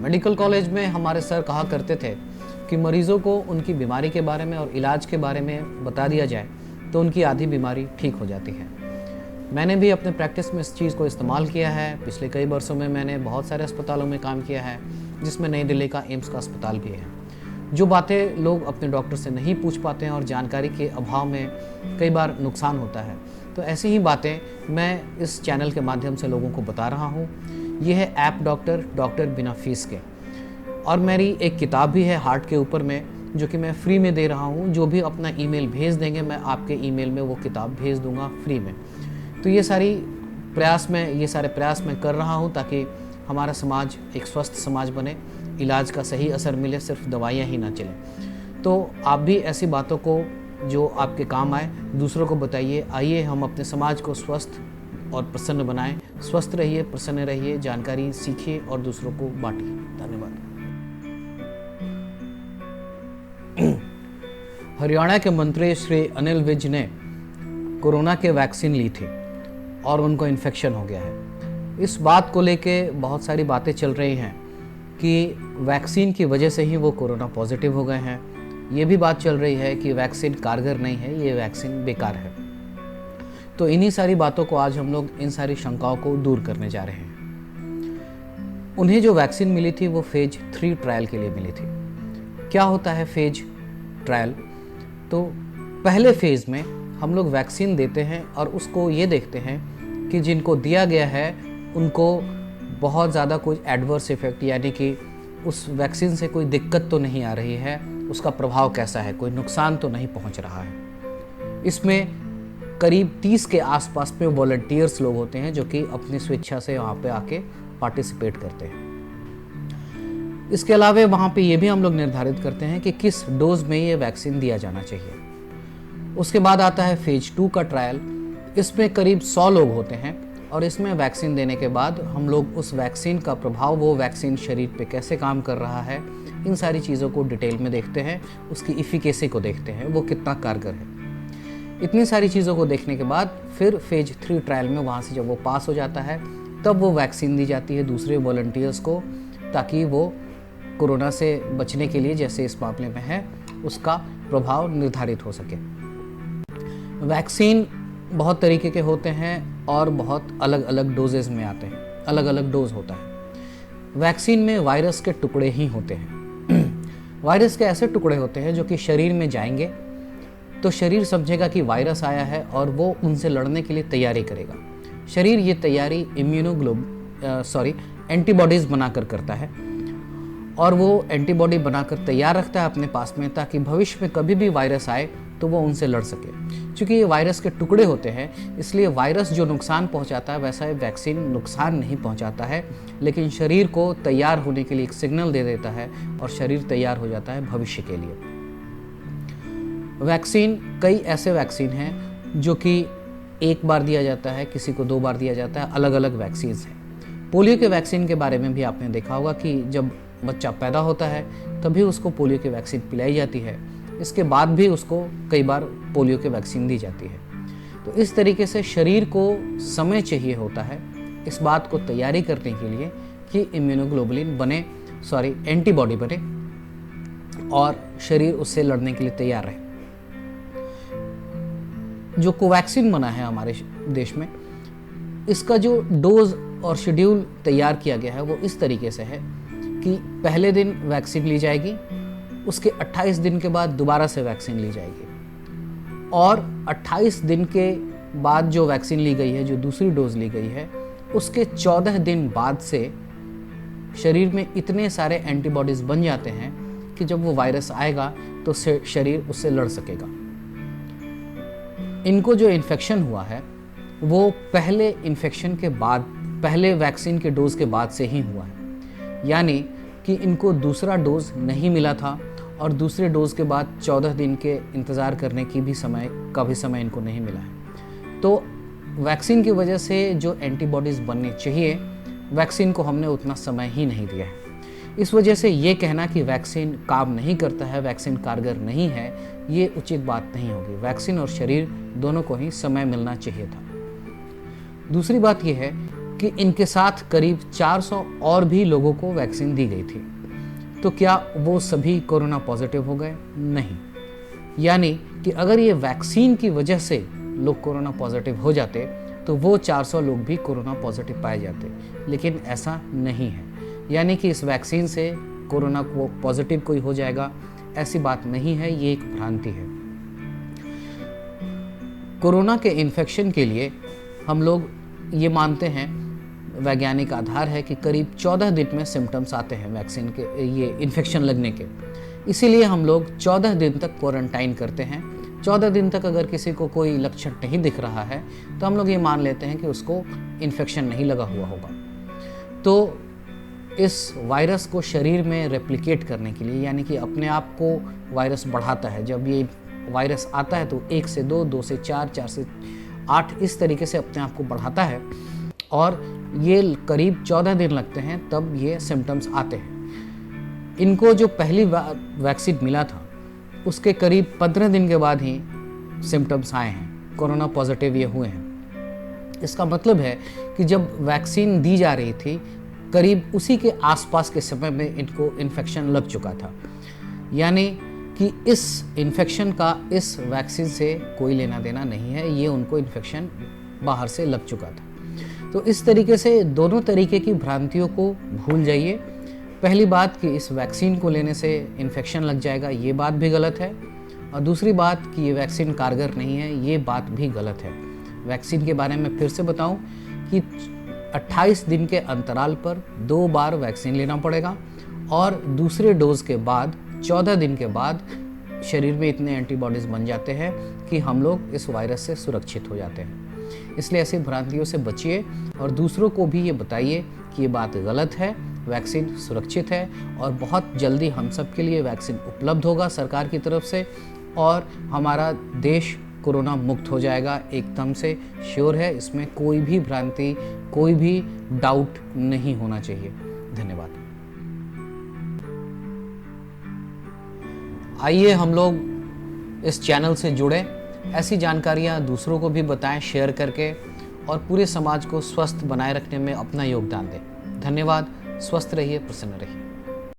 Medical college में हमारे sir कहा करते थे कि मरीज़ों को उनकी बीमारी के बारे में और इलाज के बारे में बता दिया जाए तो उनकी आधी बीमारी ठीक हो जाती है। मैंने भी अपने प्रैक्टिस में इस चीज़ को इस्तेमाल किया है। पिछले कई वर्षों में मैंने बहुत सारे अस्पतालों में काम किया है, जिसमें नई दिल्ली का एम्स का अस्पताल भी है। जो बातें लोग अपने डॉक्टर से नहीं पूछ पाते हैं और जानकारी के अभाव में कई बार नुकसान होता है, तो ऐसी ही बातें मैं इस चैनल के माध्यम से लोगों को बता रहा हूँ। ये है ऐप डॉक्टर बिना फीस के, और मेरी एक किताब भी है हार्ट के ऊपर में, जो कि मैं फ्री में दे रहा हूँ। जो भी अपना ईमेल भेज देंगे, मैं आपके ईमेल में वो किताब भेज दूंगा फ्री में। तो ये सारे प्रयास मैं कर रहा हूँ ताकि हमारा समाज एक स्वस्थ समाज बने, इलाज का सही असर मिले, सिर्फ दवाइयाँ ही ना चलें। तो आप भी ऐसी बातों को जो आपके काम आए दूसरों को बताइए। आइए हम अपने समाज को स्वस्थ और प्रसन्न बनाएं। स्वस्थ रहिए, प्रसन्न रहिए, जानकारी सीखिए और दूसरों को बांटिए। धन्यवाद। हरियाणा के मंत्री श्री अनिल विज ने कोरोना के वैक्सीन ली थी और उनको इन्फेक्शन हो गया है। इस बात को लेके बहुत सारी बातें चल रही हैं कि वैक्सीन की वजह से ही वो कोरोना पॉजिटिव हो गए हैं। ये भी बात चल रही है कि वैक्सीन कारगर नहीं है, ये वैक्सीन बेकार है। तो इन्हीं सारी बातों को आज हम लोग इन सारी शंकाओं को दूर करने जा रहे हैं। उन्हें जो वैक्सीन मिली थी वो फेज 3 ट्रायल के लिए मिली थी। क्या होता है फेज ट्रायल? तो पहले फेज में हम लोग वैक्सीन देते हैं और उसको ये देखते हैं कि जिनको दिया गया है उनको बहुत ज़्यादा कोई एडवर्स इफेक्ट, यानी कि उस वैक्सीन से कोई दिक्कत तो नहीं आ रही है, उसका प्रभाव कैसा है, कोई नुकसान तो नहीं पहुंच रहा है। इसमें करीब 30 के आसपास में वॉलंटियर्स लोग होते हैं जो कि अपनी स्वेच्छा से वहाँ पे आके पार्टिसिपेट करते हैं। इसके अलावा वहाँ पे ये भी हम लोग निर्धारित करते हैं कि किस डोज में ये वैक्सीन दिया जाना चाहिए। उसके बाद आता है फेज 2 का ट्रायल। इसमें करीब 100 लोग होते हैं और इसमें वैक्सीन देने के बाद हम लोग उस वैक्सीन का प्रभाव, वो वैक्सीन शरीर पे कैसे काम कर रहा है, इन सारी चीज़ों को डिटेल में देखते हैं, उसकी इफिकेसी को देखते हैं, वो कितना कारगर है। इतनी सारी चीज़ों को देखने के बाद फिर फेज 3 ट्रायल में वहाँ से जब वो पास हो जाता है तब वो वैक्सीन दी जाती है दूसरे वॉलंटियर्स को, ताकि वो कोरोना से बचने के लिए, जैसे इस मामले में है, उसका प्रभाव निर्धारित हो सके। वैक्सीन बहुत तरीके के होते हैं और बहुत अलग अलग डोजेज में आते हैं, अलग अलग डोज होता है। वैक्सीन में वायरस के टुकड़े ही होते हैं। वायरस के ऐसे टुकड़े होते हैं जो कि शरीर में जाएंगे तो शरीर समझेगा कि वायरस आया है और वो उनसे लड़ने के लिए तैयारी करेगा। शरीर ये तैयारी एंटीबॉडीज़ बनाकर करता है और वो एंटीबॉडी बनाकर तैयार रखता है अपने पास में, ताकि भविष्य में कभी भी वायरस आए तो वो उनसे लड़ सके। क्योंकि ये वायरस के टुकड़े होते हैं, इसलिए वायरस जो नुकसान पहुंचाता है वैसा ये वैक्सीन नुकसान नहीं पहुंचाता है, लेकिन शरीर को तैयार होने के लिए एक सिग्नल दे देता है और शरीर तैयार हो जाता है भविष्य के लिए। वैक्सीन, कई ऐसे वैक्सीन हैं जो कि एक बार दिया जाता है, किसी को 2 बार दिया जाता है, अलग अलग वैक्सीन हैं। पोलियो के वैक्सीन के बारे में भी आपने देखा होगा कि जब बच्चा पैदा होता है तभी उसको पोलियो की वैक्सीन पिलाई जाती है, इसके बाद भी उसको कई बार पोलियो की वैक्सीन दी जाती है। तो इस तरीके से शरीर को समय चाहिए होता है इस बात को तैयारी करने के लिए कि इम्यूनोग्लोबुलिन बने, एंटीबॉडी बने और शरीर उससे लड़ने के लिए तैयार रहे। जो कोवैक्सीन बना है हमारे देश में, इसका जो डोज और शेड्यूल तैयार किया गया है वो इस तरीके से है कि पहले दिन वैक्सीन ली जाएगी, उसके 28 दिन के बाद दोबारा से वैक्सीन ली जाएगी और 28 दिन के बाद जो वैक्सीन ली गई है, जो दूसरी डोज ली गई है, उसके 14 दिन बाद से शरीर में इतने सारे एंटीबॉडीज़ बन जाते हैं कि जब वो वायरस आएगा तो शरीर उससे लड़ सकेगा। इनको जो इन्फेक्शन हुआ है वो पहले इन्फेक्शन के बाद, पहले वैक्सीन के डोज के बाद से ही हुआ है, यानी कि इनको दूसरा डोज नहीं मिला था और दूसरे डोज के बाद 14 दिन के इंतज़ार करने की भी समय इनको नहीं मिला है। तो वैक्सीन की वजह से जो एंटीबॉडीज़ बनने चाहिए, वैक्सीन को हमने उतना समय ही नहीं दिया है। इस वजह से ये कहना कि वैक्सीन काम नहीं करता है, वैक्सीन कारगर नहीं है, ये उचित बात नहीं होगी। वैक्सीन और शरीर दोनों को ही समय मिलना चाहिए था। दूसरी बात यह है कि इनके साथ करीब 400 और भी लोगों को वैक्सीन दी गई थी। तो क्या वो सभी कोरोना पॉजिटिव हो गए? नहीं। यानी कि अगर ये वैक्सीन की वजह से लोग कोरोना पॉजिटिव हो जाते तो वो 400 लोग भी कोरोना पॉजिटिव पाए जाते, लेकिन ऐसा नहीं है। यानी कि इस वैक्सीन से कोरोना को पॉजिटिव कोई हो जाएगा, ऐसी बात नहीं है, ये एक भ्रांति है। कोरोना के इन्फेक्शन के लिए हम लोग ये मानते हैं, वैज्ञानिक आधार है कि करीब 14 दिन में सिम्टम्स आते हैं वैक्सीन के, ये इन्फेक्शन लगने के। इसीलिए हम लोग 14 दिन तक क्वारंटाइन करते हैं। 14 दिन तक अगर किसी को कोई लक्षण नहीं दिख रहा है तो हम लोग ये मान लेते हैं कि उसको इन्फेक्शन नहीं लगा हुआ होगा। तो इस वायरस को शरीर में रेप्लिकेट करने के लिए, यानी कि अपने आप को वायरस बढ़ाता है। जब ये वायरस आता है तो 1 से 2, 2 से 4, 4 से 8 इस तरीके से अपने आप को बढ़ाता है और ये करीब 14 दिन लगते हैं तब ये सिम्टम्स आते हैं। इनको जो पहली वैक्सीन मिला था उसके करीब 15 दिन के बाद ही सिम्टम्स आए हैं, कोरोना पॉजिटिव ये हुए हैं। इसका मतलब है कि जब वैक्सीन दी जा रही थी करीब उसी के आसपास के समय में इनको इन्फेक्शन लग चुका था। यानी कि इस इन्फेक्शन का इस वैक्सीन से कोई लेना देना नहीं है, ये उनको इन्फेक्शन बाहर से लग चुका था। तो इस तरीके से दोनों तरीके की भ्रांतियों को भूल जाइए। पहली बात कि इस वैक्सीन को लेने से इन्फेक्शन लग जाएगा, ये बात भी गलत है। और दूसरी बात कि ये वैक्सीन कारगर नहीं है, ये बात भी गलत है। वैक्सीन के बारे में फिर से बताऊं कि 28 दिन के अंतराल पर 2 बार वैक्सीन लेना पड़ेगा और दूसरे डोज के बाद 14 दिन के बाद शरीर में इतने एंटीबॉडीज़ बन जाते हैं कि हम लोग इस वायरस से सुरक्षित हो जाते हैं। इसलिए ऐसी भ्रांतियों से बचिए और दूसरों को भी ये बताइए कि ये बात गलत है, वैक्सीन सुरक्षित है और बहुत जल्दी हम सब के लिए वैक्सीन उपलब्ध होगा सरकार की तरफ से और हमारा देश कोरोना मुक्त हो जाएगा एकदम से। श्योर है, इसमें कोई भी भ्रांति, कोई भी डाउट नहीं होना चाहिए। धन्यवाद। आइए हम लोग इस चैनल से जुड़े, ऐसी जानकारियाँ दूसरों को भी बताएं शेयर करके और पूरे समाज को स्वस्थ बनाए रखने में अपना योगदान दें। धन्यवाद। स्वस्थ रहिए, प्रसन्न रहिए।